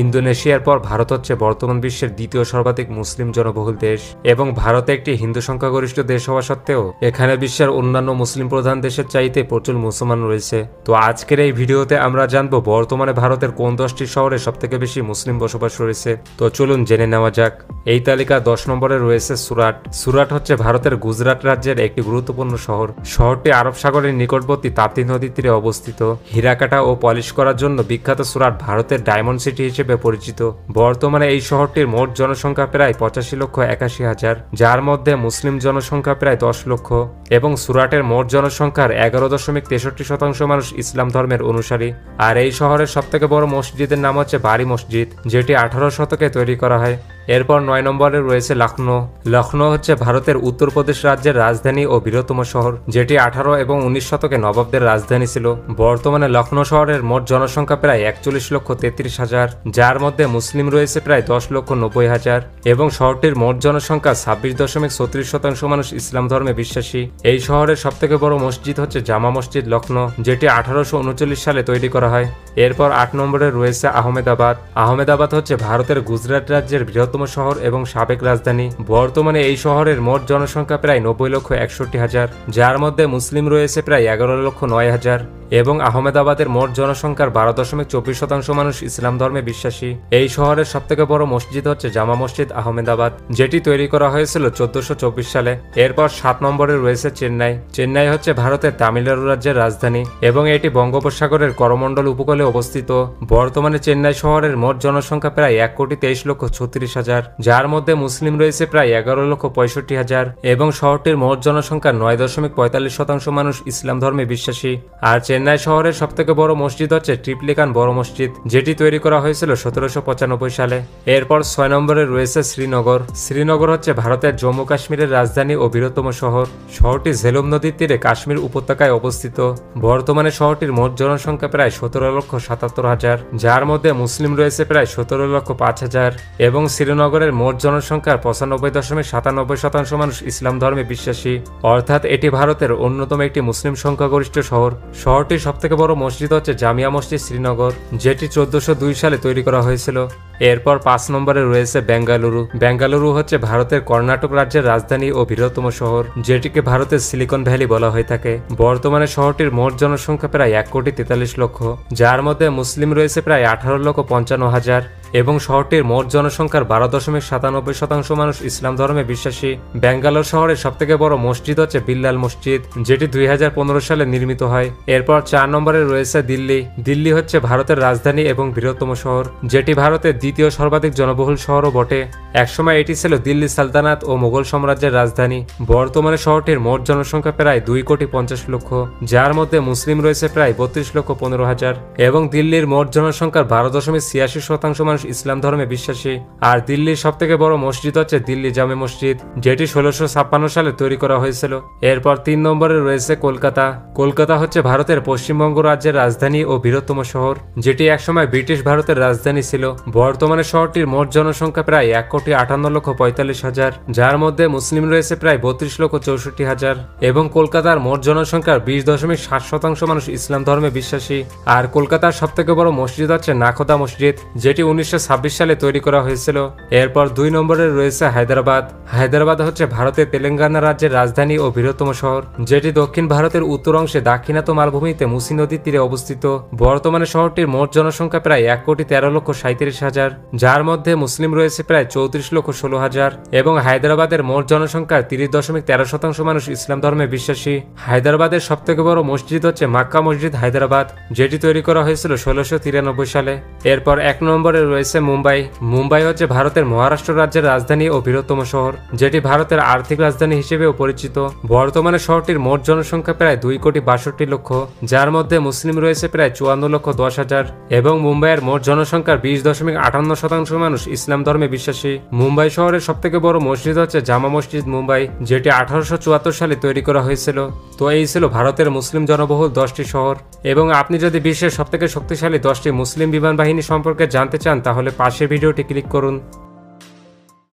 ইন্দোনেশিয়ার পর ভারত হচ্ছে বর্তমান বিশ্বের দ্বিতীয় সর্বাধিক মুসলিম জনবহুল দেশ এবং ভারতে একটি হিন্দু সংখ্যাগরিষ্ঠ দেশ হওয়া সত্ত্বেও এখানে বিশ্বের অন্যান্য মুসলিম প্রধান দেশের চাইতে প্রচুর মুসলমান রয়েছে। তো আজকের এই ভিডিওতে আমরা জানবো বর্তমানে ভারতের কোন 10টি শহরে সবথেকে বেশি মুসলিম বসবাস রয়েছে। তো চলুন জেনে নেওয়া যাক। এই তালিকা 10 নম্বরে রয়েছে সুরাট। সুরাট হচ্ছে ভারতের গুজরাট রাজ্যের একটি গুরুত্বপূর্ণ শহর। শহরটি আরব সাগরের নিকটবর্তী তাপ্তি নদীর তীরে অবস্থিত। হীরাকাটা ও পলিশ করার জন্য বিখ্যাত সুরাট ভারতের ডায়মন্ড সিটি হিসেবে পরিচিত। বর্তমানে এই শহরটির মোট জনসংখ্যা প্রায় 85,81,000, যার মধ্যে মুসলিম জনসংখ্যা প্রায় 10 লক্ষ এবং সুরাটের মোট জনসংখ্যার 11.63% মানুষ ইসলাম ধর্মের অনুসারী। আর এই শহরের সবথেকে বড় মসজিদের নাম হচ্ছে বাড়ি মসজিদ, যেটি 18 শতকে তৈরি করা হয়। এরপর 9 নম্বরে রয়েছে লখনৌ। লখনৌ হচ্ছে ভারতের উত্তরপ্রদেশ রাজ্যের রাজধানী ও বৃহত্তম শহর, যেটি 18 এবং 19 শতকে নবাবদের রাজধানী ছিল। বর্তমানে লখনৌ শহরের মোট জনসংখ্যা প্রায় 41,33,000, যার মধ্যে মুসলিম রয়েছে প্রায় 10,90,000 এবং শহরটির মোট জনসংখ্যা 26.34% মানুষ ইসলাম ধর্মে বিশ্বাসী। এই শহরের সবথেকে বড় মসজিদ হচ্ছে জামা মসজিদ লখনৌ, যেটি 1839 সালে তৈরি করা হয়। এরপর 8 নম্বরে রয়েছে আহমেদাবাদ। আহমেদাবাদ হচ্ছে ভারতের গুজরাট রাজ্যের বৃহত্তম শহর এবং সাবেক রাজধানী। বর্তমানে এই শহরের মোট জনসংখ্যা প্রায় 90,61,000, যার মধ্যে মুসলিম রয়েছে প্রায় 11,09,000 এবং আহমেদাবাদের মোট জনসংখ্যার 12.24% মানুষ ইসলাম ধর্মে বিশ্বাসী। এই শহরের সবথেকে বড় মসজিদ হচ্ছে জামা মসজিদ আহমেদাবাদ, যেটি তৈরি করা হয়েছিল 1424 সালে। এরপর 7 নম্বরে রয়েছে চেন্নাই। চেন্নাই হচ্ছে ভারতের তামিলনাড়ু রাজ্যের রাজধানী এবং এটি বঙ্গোপসাগরের করমণ্ডল উপকূলে অবস্থিত। বর্তমানে চেন্নাই শহরের মোট জনসংখ্যা প্রায় 1,23,36,000, যার মধ্যে মুসলিম রয়েছে প্রায় 11,65,000 এবং শহরটির মোট জনসংখ্যার 9.45% মানুষ ইসলাম ধর্মে বিশ্বাসী। আর চেন্নাই শহরের সবথেকে বড় মসজিদ হচ্ছে ট্রিপ্লিকান বড় মসজিদ, যেটি তৈরি করা হয়েছিল 1795 সালে। এরপর 6 নম্বরে রয়েছে শ্রীনগর। শ্রীনগর হচ্ছে ভারতের জম্মু কাশ্মীরের রাজধানী ও বৃহত্তম শহর। শহরটি ঝেলম নদীর তীরে কাশ্মীর উপত্যকায় অবস্থিত। বর্তমানে শহরটির মোট জনসংখ্যা প্রায় 17,77,000, যার মধ্যে মুসলিম রয়েছে প্রায় 17,05,000 এবং শ্রীনগরের মোট জনসংখ্যার 95.97% মানুষ ইসলাম ধর্মে বিশ্বাসী, অর্থাৎ এটি ভারতের অন্যতম একটি মুসলিম সংখ্যাগরিষ্ঠ শহর। শহরটির সবথেকে বড় মসজিদ হচ্ছে জামিয়া মসজিদ শ্রীনগর, যেটি 1402 সালে তৈরি করা হয়েছিল। এরপর 5 নম্বরে রয়েছে বেঙ্গালুরু। বেঙ্গালুরু হচ্ছে ভারতের কর্ণাটক রাজ্যের রাজধানী ও বৃহত্তম শহর, যেটিকে ভারতের সিলিকন ভ্যালি বলা হয়ে থাকে। বর্তমানে শহরটির মোট জনসংখ্যা প্রায় 1,43,00,000, যার মধ্যে মুসলিম রয়েছে প্রায় 18,55,000 এবং শহরটির মোট জনসংখ্যার 12.97% মানুষ ইসলাম ধর্মে বিশ্বাসী। ব্যাঙ্গালোর শহরের সবথেকে বড় মসজিদ হচ্ছে বিল্লাল মসজিদ, যেটি 2015 সালে নির্মিত হয়। এরপর 4 নম্বরে রয়েছে দিল্লি। দিল্লি হচ্ছে ভারতের রাজধানী এবং বৃহত্তম শহর, যেটি ভারতের দ্বিতীয় সর্বাধিক জনবহুল শহরও বটে। একসময় এটি ছিল দিল্লি সালতানাত ও মোগল সাম্রাজ্যের রাজধানী। বর্তমানে শহরটির মোট জনসংখ্যা প্রায় 2,50,00,000, যার মধ্যে মুসলিম রয়েছে প্রায় 32,15,000 এবং দিল্লির মোট জনসংখ্যার 12.86% মানুষ ইসলাম ধর্মে বিশ্বাসী। আর দিল্লির সবথেকে বড় মসজিদ হচ্ছে দিল্লি জামে মসজিদ, যেটি 1656 সালে তৈরি করা হয়েছিল। এরপর 3 নম্বরে রয়েছে কলকাতা। কলকাতা হচ্ছে ভারতের পশ্চিমবঙ্গ রাজ্যের রাজধানী ও বৃহত্তম শহর, যেটি একসময় ব্রিটিশ ভারতের রাজধানী ছিল। বর্তমানে শহরটির মোট জনসংখ্যা প্রায় 1,58,45,000, যার মধ্যে মুসলিম রয়েছে প্রায় 32,64,000 এবং কলকাতার মোট জনসংখ্যার 20.7% মানুষ ইসলাম ধর্মে বিশ্বাসী। আর কলকাতার সবথেকে বড় মসজিদ হচ্ছে নাখোদা মসজিদ, যেটি 1926 সালে তৈরি করা হয়েছিল। এরপর 2 নম্বরে রয়েছে হায়দ্রাবাদ। হায়দ্রাবাদ হচ্ছে ভারতের তেলেঙ্গানা রাজ্যের রাজধানী ও বৃহত্তম শহর, যেটি দক্ষিণ ভারতের উত্তর অংশে দাক্ষিণাত্য মালভূমিতে মুসি নদীর তীরে অবস্থিত। বর্তমানে শহরটির মোট জনসংখ্যা প্রায় 1,13,37,000, যার মধ্যে মুসলিম রয়েছে প্রায় 34,16,000 এবং হায়দ্রাবাদের মোট জনসংখ্যার 30.13% মানুষ ইসলাম ধর্মে বিশ্বাসী। হায়দ্রাবাদের সবথেকে বড় মসজিদ হচ্ছে মাক্কা মসজিদ হায়দ্রাবাদ, যেটি তৈরি করা হয়েছিল 1693 সালে। এরপর 1 নম্বরে রয়েছে মুম্বাই। মুম্বাই হচ্ছে ভারতের মহারাষ্ট্র রাজ্যের রাজধানী ও বৃহত্তম শহর, যেটি ভারতের আর্থিক রাজধানী হিসেবেও পরিচিত। বর্তমানে শহরটির মোট জনসংখ্যা প্রায় 2,62,00,000, যার মধ্যে মুসলিম রয়েছে প্রায় 54,10,000 এবং মুম্বাইয়ের মোট জনসংখ্যার 20.58% মানুষ ইসলাম ধর্মে বিশ্বাসী। মুম্বাই শহরের সবথেকে বড় মসজিদ হচ্ছে জামা মসজিদ মুম্বাই, যেটি 1874 সালে তৈরি করা হয়েছিল। তো এই ছিল ভারতের মুসলিম জনবহুল 10টি শহর। এবং আপনি যদি বিশ্বের সবথেকে শক্তিশালী 10টি মুসলিম বিমান বাহিনী সম্পর্কে জানতে চান, তাহলে পাশের ভিডিওটি ক্লিক করুন।